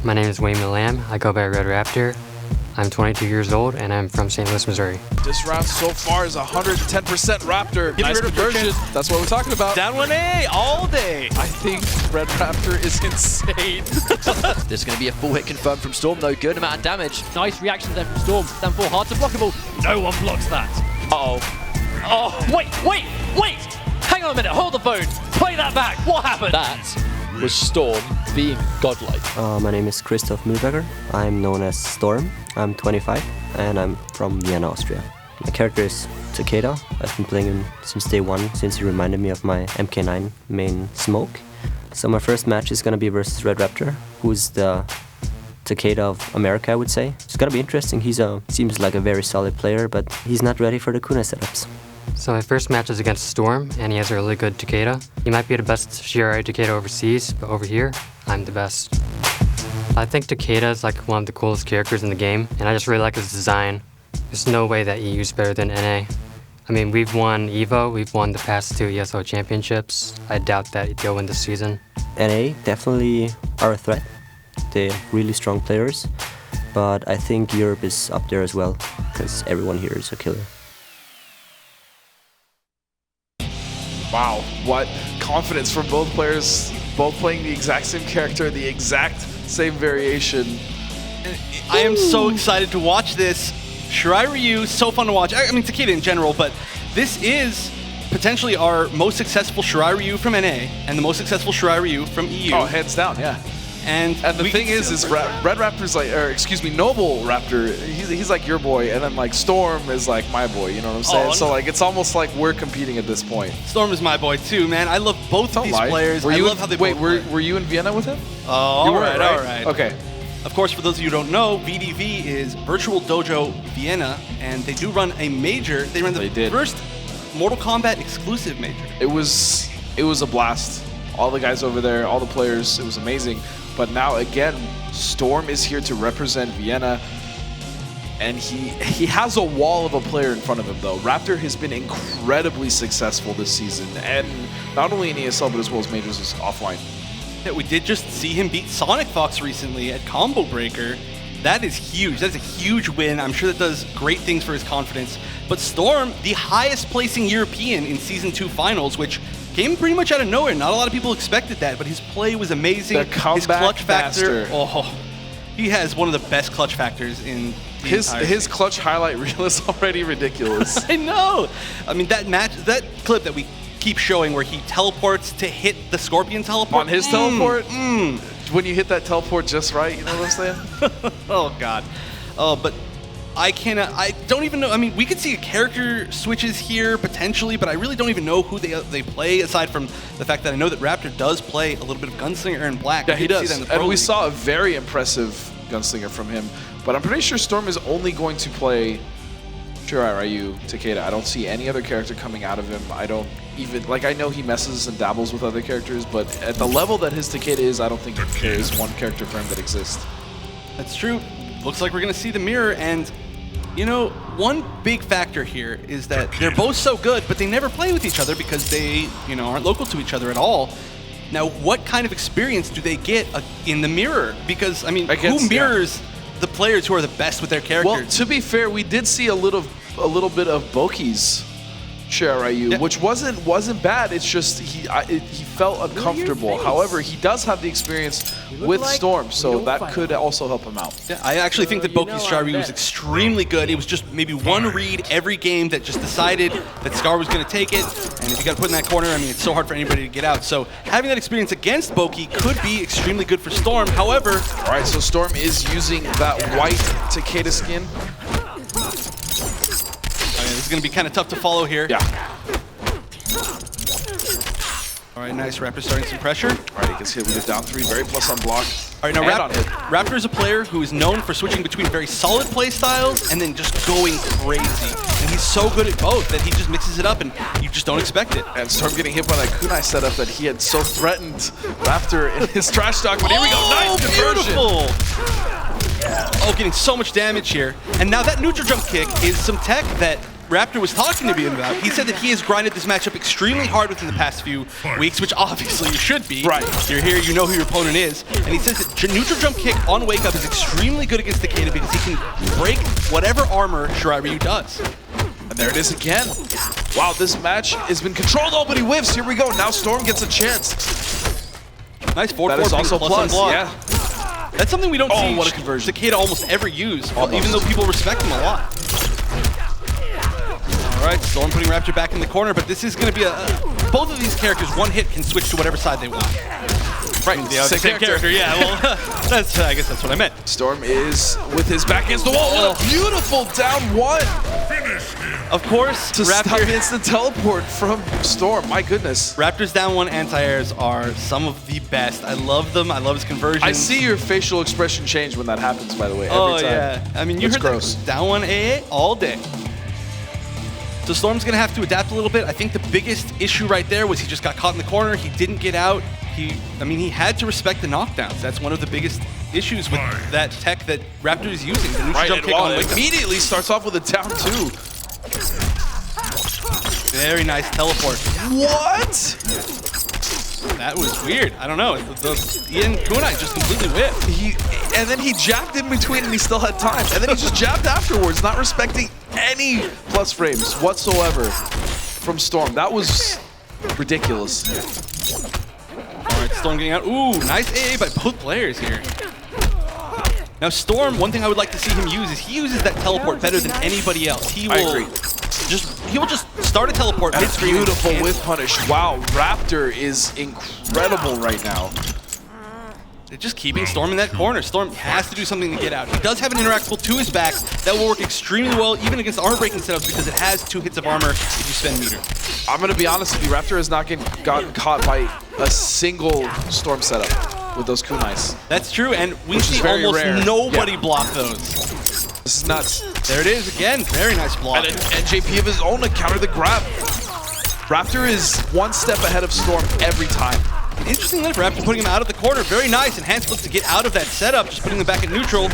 My name is Wayne Lamb. I go by Red Raptor. I'm 22 years old and I'm from St. Louis, Missouri. This round so far is 110% Raptor. Get Nice rid of conversion. friction. That's what we're talking about. Down 1A all day. I think Red Raptor is insane. There's going to be a full hit confirmed from Storm, though. Good amount of damage. Nice reaction there from Storm. Stand 4 hard to blockable. No one blocks that. Uh-oh. Oh, wait. Hang on a minute. Hold the phone. Play that back. What happened? That was Storm being godlike. My name is Christoph Mühlberger. I'm known as Storm. I'm 25 and I'm from Vienna, Austria. My character is Takeda. I've been playing him since day one, since he reminded me of my MK9 main Smoke. So my first match is gonna be versus Red Raptor, who's the Takeda of America, I would say. It's gonna be interesting. Seems like a very solid player, but he's not ready for the kunai setups. So my first match is against Storm, and he has a really good Takeda. He might be the best Shirai Takeda overseas, but over here, I'm the best. I think Takeda is like one of the coolest characters in the game, and I just really like his design. There's no way that EU's better than NA. I mean, we've won EVO, we've won the past 2 ESL championships. I doubt that they'll win this season. NA definitely are a threat. They're really strong players, but I think Europe is up there as well, because everyone here is a killer. Wow, what confidence from both players, both playing the exact same character, the exact same variation. I am so excited to watch this. Shirai Ryu, so fun to watch. I mean, Takeda in general, but this is potentially our most successful Shirai Ryu from NA and the most successful Shirai Ryu from EU. Oh, hands down, yeah. And the thing is Red Raptor's like, or excuse me, Noble Raptor, he's like your boy, and then like Storm is like my boy, you know what I'm saying? So like, it's almost like we're competing at this point. Storm is my boy too, man. I love both of these players. I love how they both play. Were you in Vienna with him? Oh, all right. Okay. Of course, for those of you who don't know, VDV is Virtual Dojo Vienna, and they do run a major. They ran the first Mortal Kombat exclusive major. It was a blast. All the guys over there, all the players, it was amazing. But now again, Storm is here to represent Vienna, and he has a wall of a player in front of him though. Raptor has been incredibly successful this season, and not only in ESL but as well as majors is offline. Yeah, we did just see him beat Sonic Fox recently at Combo Breaker. That is huge. That's a huge win. I'm sure that does great things for his confidence. But Storm, the highest placing European in Season 2 finals, which came pretty much out of nowhere. Not a lot of people expected that, but his play was amazing. His clutch factor. Oh, he has one of the best clutch factors in the his clutch highlight reel is already ridiculous. I know. I mean, that clip that we keep showing where he teleports to hit the Scorpion teleport. On his teleport? When you hit that teleport just right, you know what I'm saying? Oh, God. Oh, but I don't even know. I mean, we could see character switches here potentially, but I really don't even know who they play, aside from the fact that I know that Raptor does play a little bit of Gunslinger in black. Yeah, he does. And we saw a very impressive Gunslinger from him, but I'm pretty sure Storm is only going to play Shirai Ryu Takeda. I don't see any other character coming out of him. I don't even, like, I know he messes and dabbles with other characters, but at the level that his Takeda is, I don't think there is one character for him that exists. That's true. Looks like we're going to see the mirror, and you know, one big factor here is that they're both so good, but they never play with each other because they, aren't local to each other at all. Now, what kind of experience do they get in the mirror? Because, I mean, who mirrors the players who are the best with their characters? Well, to be fair, we did see a little bit of Boki's Shirai Ryu, which wasn't bad. It's just he felt uncomfortable. However, he does have the experience with Storm, so that could also help him out. Yeah, I actually think that Boki's Shirai Ryu was extremely good. It was just maybe one read every game that just decided that Scar was going to take it, and if you got to put in that corner, I mean, it's so hard for anybody to get out. So having that experience against Boki could be extremely good for Storm. However, all right, so Storm is using that white Takeda skin. This is going to be kind of tough to follow here. Yeah. All right, nice. Raptor starting some pressure. All right, he gets hit with a down 3, very plus on block. All right, now Raptor is a player who is known for switching between very solid play styles and then just going crazy. And he's so good at both that he just mixes it up and you just don't expect it. And Storm getting hit by that kunai setup that he had so threatened Raptor in his trash talk, but here we go, nice conversion. Beautiful. Oh, getting so much damage here. And now that neutral jump kick is some tech that Raptor was talking to me about. He said that he has grinded this matchup extremely hard within the past few weeks, which obviously you should be. Right. You're here, you know who your opponent is. And he says that neutral jump kick on wake up is extremely good against Takeda because he can break whatever armor Shirai Ryu does. And there it is again. Wow, this match has been controlled. Oh, but he whiffs. Here we go. Now Storm gets a chance. Nice 4-4. That is also plus, yeah. That's something we don't see what a conversion. Takeda almost ever use, even though people respect him a lot. All right, Storm putting Raptor back in the corner, but this is going to be both of these characters, one hit can switch to whatever side they want. Right, the same character, yeah. Well, I guess that's what I meant. Storm is with his back against the wall. What a beautiful down one. Of course, to stop instant teleport from Storm. My goodness. Raptor's down one anti-airs are some of the best. I love them. I love his conversions. I see your facial expression change when that happens, by the way, every time. Yeah. I mean, you heard gross. Down one AA all day. So Storm's going to have to adapt a little bit. I think the biggest issue right there was he just got caught in the corner. He didn't get out. He had to respect the knockdowns. That's one of the biggest issues with that tech that Raptor is using. The neutral jump kick on wake up. Immediately starts off with a down two. Very nice teleport. What? That was weird. I don't know. The Ian Kunai just completely whipped. And then he jabbed in between and he still had time. And then he just jabbed afterwards, not respecting any plus frames whatsoever from Storm. That was ridiculous. All right, Storm getting out. Ooh, nice AA by both players here. Now Storm, one thing I would like to see him use is he uses that teleport better than anybody else. He will just start a teleport mid-screen. Beautiful with punish. Wow, Raptor is incredible right now. They're just keeping Storm in that corner. Storm has to do something to get out. He does have an interactable to his back that will work extremely well even against armor-breaking setups because it has 2 hits of armor if you spend meter. I'm going to be honest with you, Raptor has not gotten caught by a single Storm setup with those kunais. That's true, and we see almost nobody block those. This is nuts. There it is again. Very nice block. And an NJP of his own to counter the grab. Raptor is one step ahead of Storm every time. Interesting enough, Raptor putting him out of the corner. Very nice. Enhanced flip to get out of that setup, just putting him back in neutral.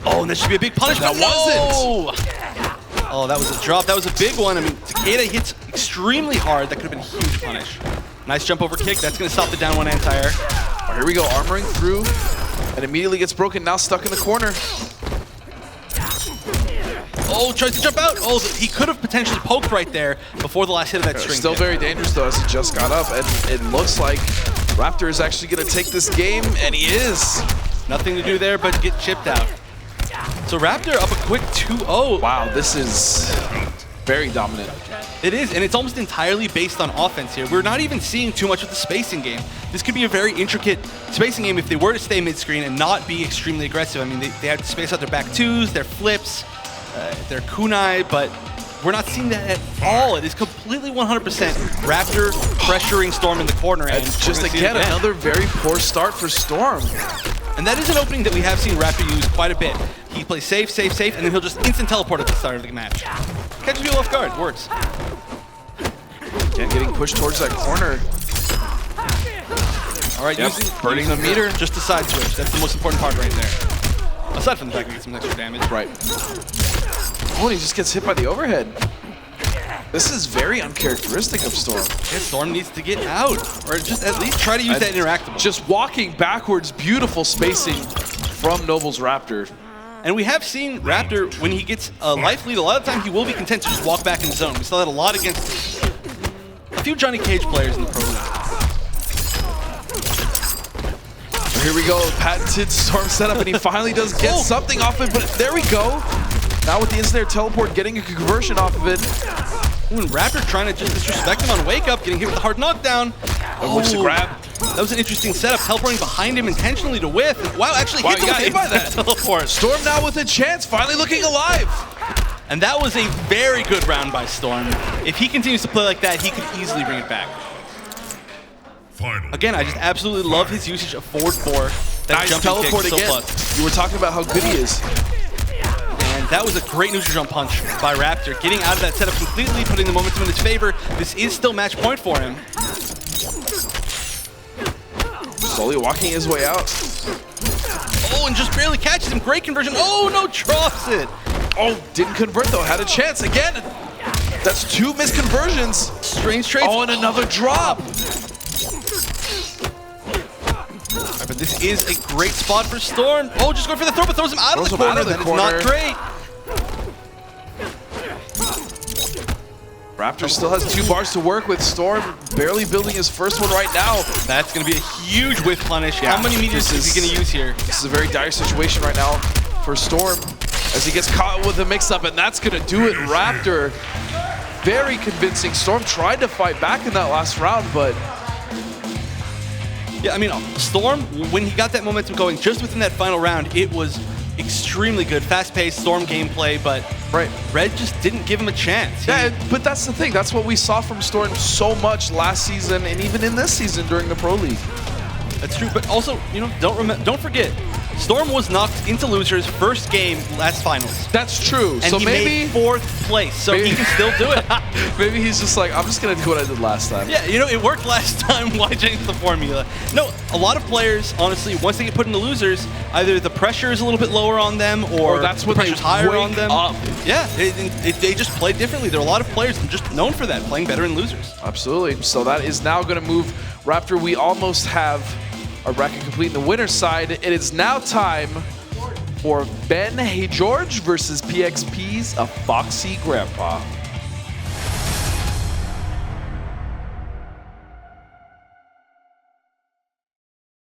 Oh, and this should be a big punishment. That wasn't. Oh, that was a drop. That was a big one. I mean, Takeda hits extremely hard. That could have been a huge punish. Nice jump over kick. That's going to stop the down one anti-air. Oh, here we go. Armoring through and immediately gets broken. Now stuck in the corner. Oh, tries to jump out. Oh, he could have potentially poked right there before the last hit of that string. Still very dangerous, though, as he just got up. And it looks like Raptor is actually going to take this game, and he is. Nothing to do there but get chipped out. So Raptor up a quick 2-0. Wow, this is very dominant. It is, and it's almost entirely based on offense here. We're not even seeing too much of the spacing game. This could be a very intricate spacing game if they were to stay mid-screen and not be extremely aggressive. I mean, they have to space out their back twos, their flips, their kunai, but we're not seeing that at all. It is completely 100% Raptor pressuring Storm in the corner. And just again, another very poor start for Storm. And that is an opening that we have seen Raptor use quite a bit. He plays safe, safe, safe, and then he'll just instant teleport at the start of the match. Catches people off guard, works. Again, getting pushed towards that corner. All right, burning the meter, just a side switch. That's the most important part right there. Aside from the fact that he gets some extra damage. Right. Oh, and he just gets hit by the overhead. This is very uncharacteristic of Storm. Yeah, Storm needs to get out, or just at least try to use that interactable. Just walking backwards, beautiful spacing from Noble's Raptor. And we have seen Raptor, when he gets a life lead, a lot of the time he will be content to just walk back in zone. We saw that a lot against a few Johnny Cage players in the Pro League. Here we go, patented Storm setup, and he finally does get something off it, but there we go. Now with the instant teleport, getting a conversion off of it. Ooh, and Raptor trying to just disrespect him on wake up, getting hit with a hard knockdown. Which to grab. That was an interesting setup, teleporting behind him intentionally to whiff. Wow, actually hit him hit by that teleport. Storm now with a chance, finally looking alive. And that was a very good round by Storm. If he continues to play like that, he could easily bring it back. Again, I just absolutely love his usage of forward 4. That nice teleport again. You were talking about how good he is. And that was a great neutral jump punch by Raptor, getting out of that setup completely, putting the momentum in his favor. This is still match point for him. Slowly walking his way out. Oh, and just barely catches him. Great conversion. Oh, no, drops it. Oh, didn't convert though. Had a chance again. That's 2 missed conversions. Strange trades. Oh, and another drop. Right, but this is a great spot for Storm. Oh, just going for the throw, but throws him out of the Throws him corner. out of the That is corner. not great. Raptor still has 2 bars to work with. Storm barely building his first one right now. That's going to be a huge whiff punish. How many meters is he going to use here? This is a very dire situation right now for Storm as he gets caught with a mix-up, and that's going to do it. Raptor, very convincing. Storm tried to fight back in that last round, but Yeah, I mean, Storm, when he got that momentum going just within that final round, it was extremely good. Fast-paced Storm gameplay, but Red just didn't give him a chance. yeah, but that's the thing. That's what we saw from Storm so much last season and even in this season during the Pro League. That's true, but also, you know, don't forget, Storm was knocked into losers first game last finals. That's true. And so he maybe made 4th place, so he can still do it. maybe he's just like, I'm just gonna do what I did last time. Yeah, you know, it worked last time. Why change the formula? No, a lot of players, honestly, once they get put into losers, either the pressure is a little bit lower on them, or that's the when they pressure's higher wake on them. up. Yeah, they just play differently. There are a lot of players just known for that, playing better in losers. Absolutely. So that is now going to move Raptor. We almost have our bracket complete in the winner's side. It is now time for Ben Hey George versus PXP's A Foxy Grandpa.